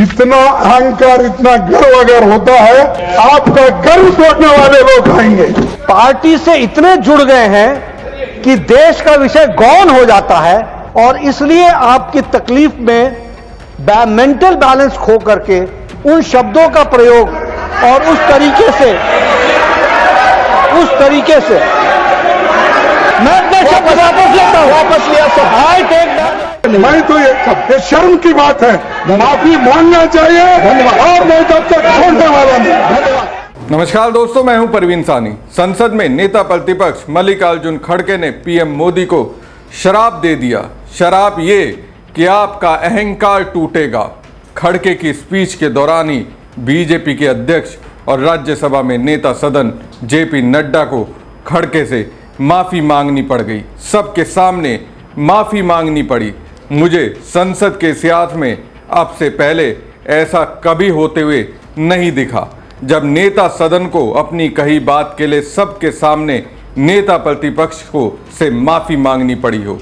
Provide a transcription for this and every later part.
इतना अहंकार, इतना गर्व अगर होता है, आपका गर्व तोड़ने वाले लोग खाएंगे। पार्टी से इतने जुड़ गए हैं कि देश का विषय गौण हो जाता है और इसलिए आपकी तकलीफ में मेंटल बैलेंस खो करके उन शब्दों का प्रयोग और उस तरीके से मैं अपने शब्द वापस लेता हूं। वापस लिया सब। I take back. मैं तो ये शर्म की बात है, माफी मांगना चाहिए और मैं तब तक छोड़ने वाला नहीं। धन्यवाद। नमस्कार दोस्तों, मैं हूं परवीन सानी। संसद में नेता प्रतिपक्ष मल्लिकार्जुन खड़गे ने पीएम मोदी को शराप दे दिया। शराप ये कि आपका अहंकार टूटेगा। खड़गे की स्पीच के दौरान ही बीजेपी के अध्यक्ष और राज्यसभा में नेता सदन जेपी नड्डा को खड़गे से माफी मांगनी पड़ गई। सबके सामने माफी मांगनी पड़ी। मुझे संसद के इतिहास में अब से पहले ऐसा कभी होते हुए नहीं दिखा, जब नेता सदन को अपनी कही बात के लिए सबके सामने नेता प्रतिपक्ष को से माफी मांगनी पड़ी हो।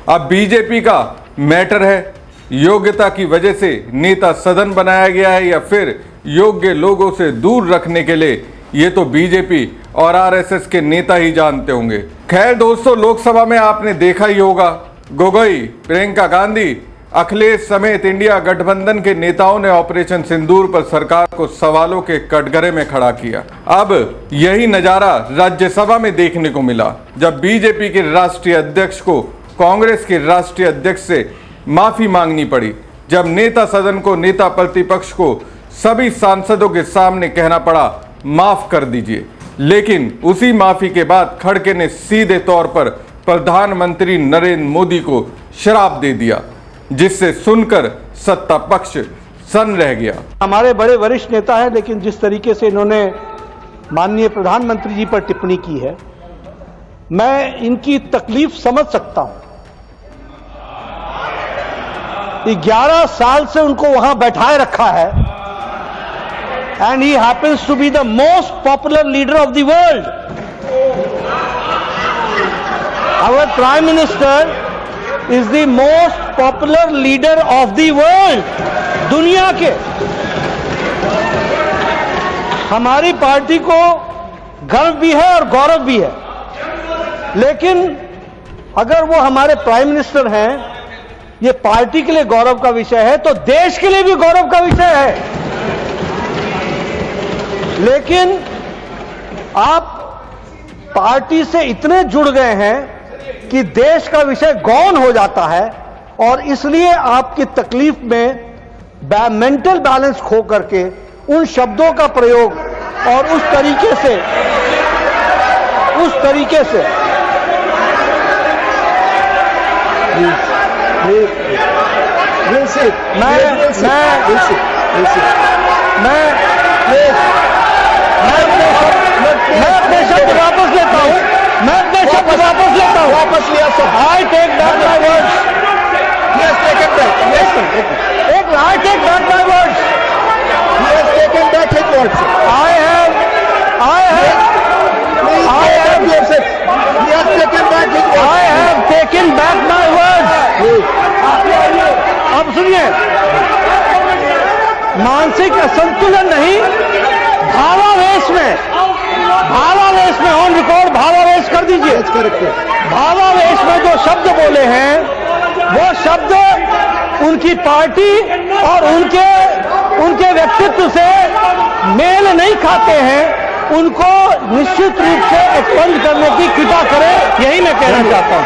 अब बीजेपी का मैटर है, योग्यता की वजह से नेता सदन बनाया गया है या फिर योग्य लोगों से दूर रखने के लिए, ये तो बीजेपी और आरएसएस के नेता ही जानते होंगे। खैर दोस्तों, लोकसभा में आपने देखा ही होगा, गोगोई, प्रियंका गांधी, अखिलेश समेत इंडिया गठबंधन के नेताओं ने ऑपरेशन सिंदूर पर सरकार को सवालों के कटघरे में खड़ा किया। अब यही नजारा राज्यसभा में देखने को मिला, जब बीजेपी के राष्ट्रीय अध्यक्ष को कांग्रेस के राष्ट्रीय अध्यक्ष से माफी मांगनी पड़ी। जब नेता सदन को नेता प्रतिपक्ष को सभी सांसदों के सामने कहना पड़ा माफ कर दीजिए, लेकिन उसी माफी के बाद खड़गे ने सीधे तौर पर प्रधानमंत्री नरेंद्र मोदी को शराप दे दिया, जिससे सुनकर सत्ता पक्ष सन रह गया। हमारे बड़े वरिष्ठ नेता हैं, लेकिन जिस तरीके से इन्होंने माननीय प्रधानमंत्री जी पर टिप्पणी की है, मैं इनकी तकलीफ समझ सकता हूं। 11 साल से उनको वहां बैठाए रखा है, and he happens to be the most popular leader of the world. Our Prime Minister is the most popular leader of the world. दुनिया के। हमारी पार्टी को गर्व भी है और गौरव भी है, लेकिन अगर वो हमारे प्राइम मिनिस्टर हैं, ये पार्टी के लिए गौरव का विषय है, तो देश के लिए भी गौरव का विषय है। लेकिन आप पार्टी से इतने जुड़ गए हैं कि देश का विषय गौण हो जाता है और इसलिए आपकी तकलीफ में मेंटल बैलेंस खो करके उन शब्दों का प्रयोग और उस तरीके से मैं अपने शब्द वापस लेता हूं। वापस लिया सब। I take back my words. I take back my words. I have taken back my words. अब सुनिए, मानसिक असंतुलन नहीं, भावावेश में ऑन रिकॉर्ड भावावेश कर दीजिए। भावावेश में जो शब्द बोले हैं, वो शब्द उनकी पार्टी और उनके व्यक्तित्व से मेल नहीं खाते हैं। उनको निश्चित रूप से एक्सपंज करने की कृपा करें, यही मैं कहना चाहता हूं।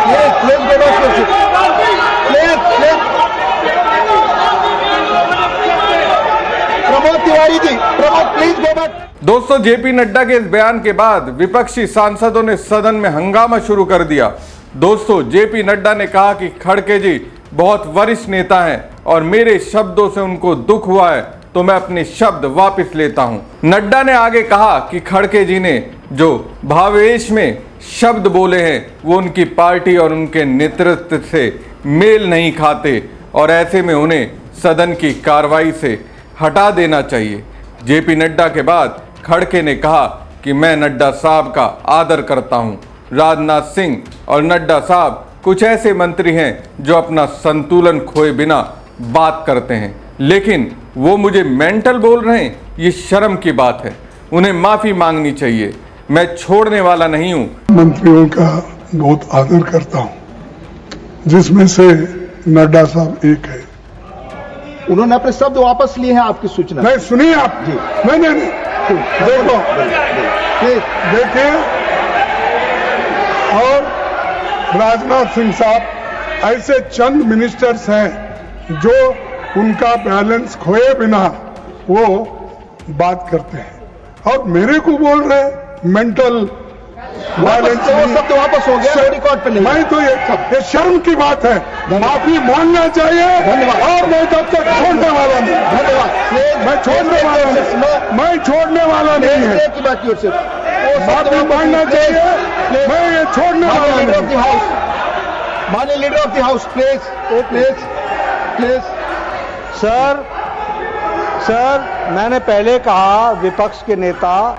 दोस्तों, जेपी नड्डा के इस बयान के बाद विपक्षी सांसदों ने सदन में हंगामा शुरू कर दिया। दोस्तों, जेपी नड्डा ने कहा कि खड़गे जी बहुत वरिष्ठ नेता हैं और मेरे शब्दों से उनको दुख हुआ है, तो मैं अपने शब्द वापस लेता हूं। नड्डा ने आगे कहा कि खड़गे जी ने जो भावावेश में शब्द बोले हैं, वो उनकी पार्टी और उनके नेतृत्व से मेल नहीं खाते और ऐसे में उन्हें सदन की कार्रवाई से हटा देना चाहिए। जेपी नड्डा के बाद खड़गे ने कहा कि मैं नड्डा साहब का आदर करता हूं। राजनाथ सिंह और नड्डा साहब कुछ ऐसे मंत्री हैं जो अपना संतुलन खोए बिना बात करते हैं, लेकिन वो मुझे मेंटल बोल रहे हैं, ये शर्म की बात है। उन्हें माफ़ी मांगनी चाहिए। मैं छोड़ने वाला नहीं हूँ। मंत्रियों का बहुत आदर करता हूँ, जिसमें से नड्डा साहब एक है। उन्होंने अपने शब्द वापस लिए हैं आपकी सूचना। नहीं सुनिए आप जी। नहीं देखो देखिए, और राजनाथ सिंह साहब ऐसे चंद मिनिस्टर्स हैं जो उनका बैलेंस खोए बिना वो बात करते हैं, और मेरे को बोल रहे मेंटल वायलेंस। शब्द वापस हो गया, रिकॉर्ड पे नहीं। मैं तो ये शर्म की बात है, माफी मांगना चाहिए। धन्यवाद। और मैं तब तक छोड़ने वाला नहीं। धन्यवाद। मैं छोड़ने वाला नहीं, मैं छोड़ने वाला नहीं है। की बात की ओर से माफी मांगना चाहिए, मैं ये छोड़ने वाला लीडर ऑफ नहीं। द हाउस, माननीय leader of the house, please please please. Sir मैंने पहले कहा विपक्ष के नेता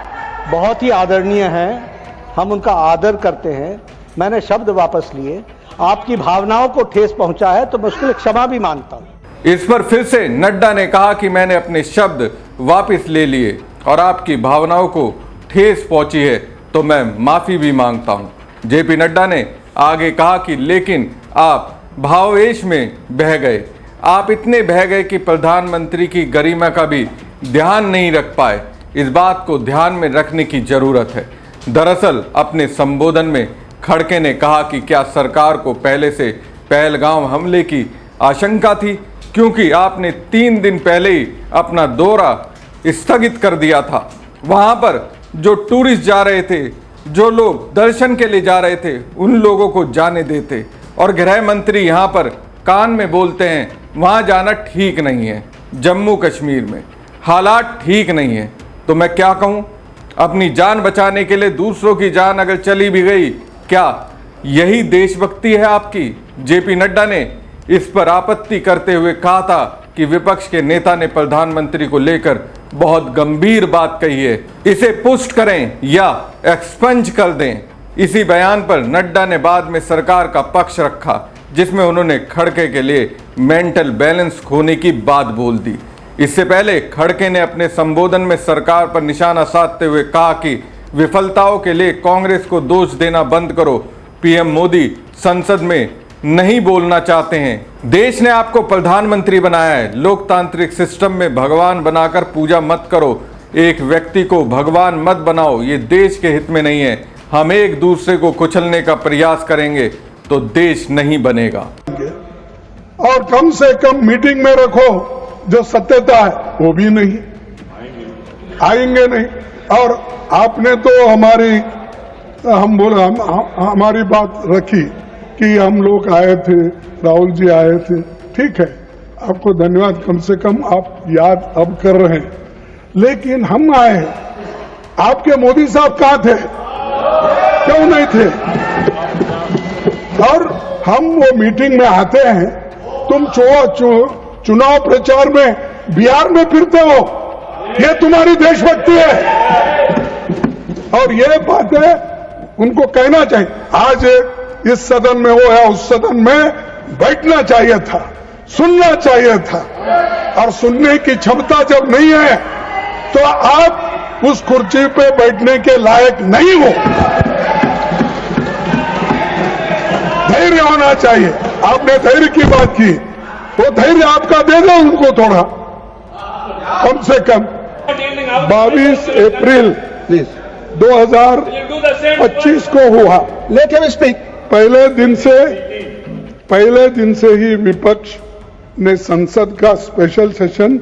बहुत ही आदरणीय हैं, हम उनका आदर करते हैं। मैंने शब्द वापस लिए, आपकी भावनाओं को ठेस पहुंचा है तो मैं उसके लिए क्षमा भी मांगता हूं। इस पर फिर से नड्डा ने कहा कि मैंने अपने शब्द वापस ले लिए और आपकी भावनाओं को ठेस पहुंची है तो मैं माफ़ी भी मांगता हूं। जेपी नड्डा ने आगे कहा कि लेकिन आप भावावेश में बह गए, आप इतने बह गए कि प्रधानमंत्री की गरिमा का भी ध्यान नहीं रख पाए। इस बात को ध्यान में रखने की ज़रूरत है। दरअसल अपने संबोधन में खड़गे ने कहा कि क्या सरकार को पहले से पहलगाम हमले की आशंका थी, क्योंकि आपने 3 दिन पहले ही अपना दौरा स्थगित कर दिया था। वहाँ पर जो टूरिस्ट जा रहे थे, जो लोग दर्शन के लिए जा रहे थे, उन लोगों को जाने देते, और गृह मंत्री यहाँ पर कान में बोलते हैं वहाँ जाना ठीक नहीं है। जम्मू कश्मीर में हालात ठीक नहीं है तो मैं क्या कहूँ। अपनी जान बचाने के लिए दूसरों की जान अगर चली भी गई, क्या यही देशभक्ति है आपकी? जेपी नड्डा ने इस पर आपत्ति करते हुए कहा था कि विपक्ष के नेता ने प्रधानमंत्री को लेकर बहुत गंभीर बात कही है, इसे पुष्ट करें या एक्सपंज कर दें। इसी बयान पर नड्डा ने बाद में सरकार का पक्ष रखा, जिसमें उन्होंने खड़गे के लिए मेंटल बैलेंस खोने की बात बोल दी। इससे पहले खड़गे ने अपने संबोधन में सरकार पर निशाना साधते हुए कहा कि विफलताओं के लिए कांग्रेस को दोष देना बंद करो। पीएम मोदी संसद में नहीं बोलना चाहते हैं। देश ने आपको प्रधानमंत्री बनाया है, लोकतांत्रिक सिस्टम में भगवान बनाकर पूजा मत करो। एक व्यक्ति को भगवान मत बनाओ, ये देश के हित में नहीं है। हम एक दूसरे को कुचलने का प्रयास करेंगे तो देश नहीं बनेगा। और कम से कम मीटिंग में रखो, जो सत्यता है वो भी नहीं आएंगे नहीं। और आपने तो हमारी बात रखी कि हम लोग आए थे, राहुल जी आए थे, ठीक है, आपको धन्यवाद, कम से कम आप याद अब कर रहे हैं। लेकिन हम आए, आपके मोदी साहब कहाँ थे? क्यों नहीं थे? और हम वो मीटिंग में आते हैं, तुम चुनाव प्रचार में बिहार में फिरते हो, ये तुम्हारी देशभक्ति है। और ये बातें उनको कहना चाहिए। आज इस सदन में वो है, उस सदन में बैठना चाहिए था, सुनना चाहिए था। और सुनने की क्षमता जब नहीं है तो आप उस कुर्सी पे बैठने के लायक नहीं हो। धैर्य होना चाहिए। आपने धैर्य की बात की, वो धैर्य आपका दे दो उनको थोड़ा, कम से कम। 22 अप्रैल 2025 को हुआ। Let him speak. पहले दिन से ही विपक्ष ने संसद का स्पेशल सेशन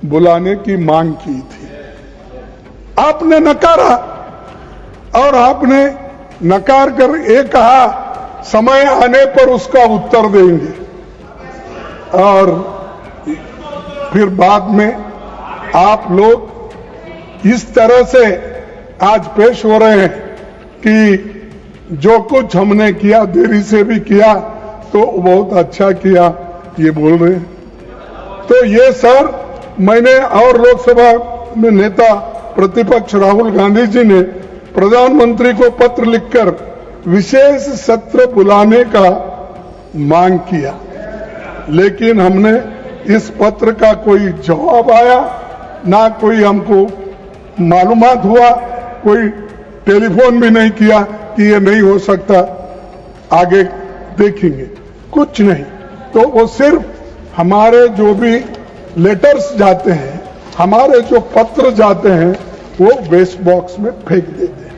बुलाने की मांग की थी। आपने नकारा, और आपने नकार कर ये कहा समय आने पर उसका उत्तर देंगे। और फिर बाद में आप लोग इस तरह से आज पेश हो रहे हैं कि जो कुछ हमने किया, देरी से भी किया तो बहुत अच्छा किया, ये बोल रहे हैं। तो ये सर, मैंने और लोकसभा में नेता प्रतिपक्ष राहुल गांधी जी ने प्रधानमंत्री को पत्र लिखकर विशेष सत्र बुलाने का मांग किया, लेकिन हमने इस पत्र का कोई जवाब आया, ना कोई हमको मालूमात हुआ, कोई टेलीफोन भी नहीं किया कि ये नहीं हो सकता, आगे देखेंगे, कुछ नहीं। तो वो सिर्फ हमारे जो भी लेटर्स जाते हैं, हमारे जो पत्र जाते हैं, वो वेस्ट बॉक्स में फेंक देते हैं,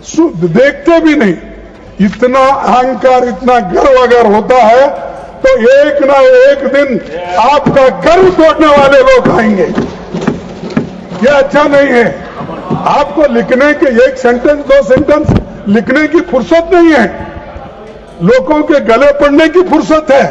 शुद्ध देखते भी नहीं। इतना अहंकार, इतना गर्व अगर होता है तो एक ना एक दिन आपका गर्व तोड़ने वाले लोग आएंगे। ये अच्छा नहीं है। आपको लिखने के एक सेंटेंस, 2 सेंटेंस लिखने की फुर्सत नहीं है, लोगों के गले पड़ने की फुर्सत है।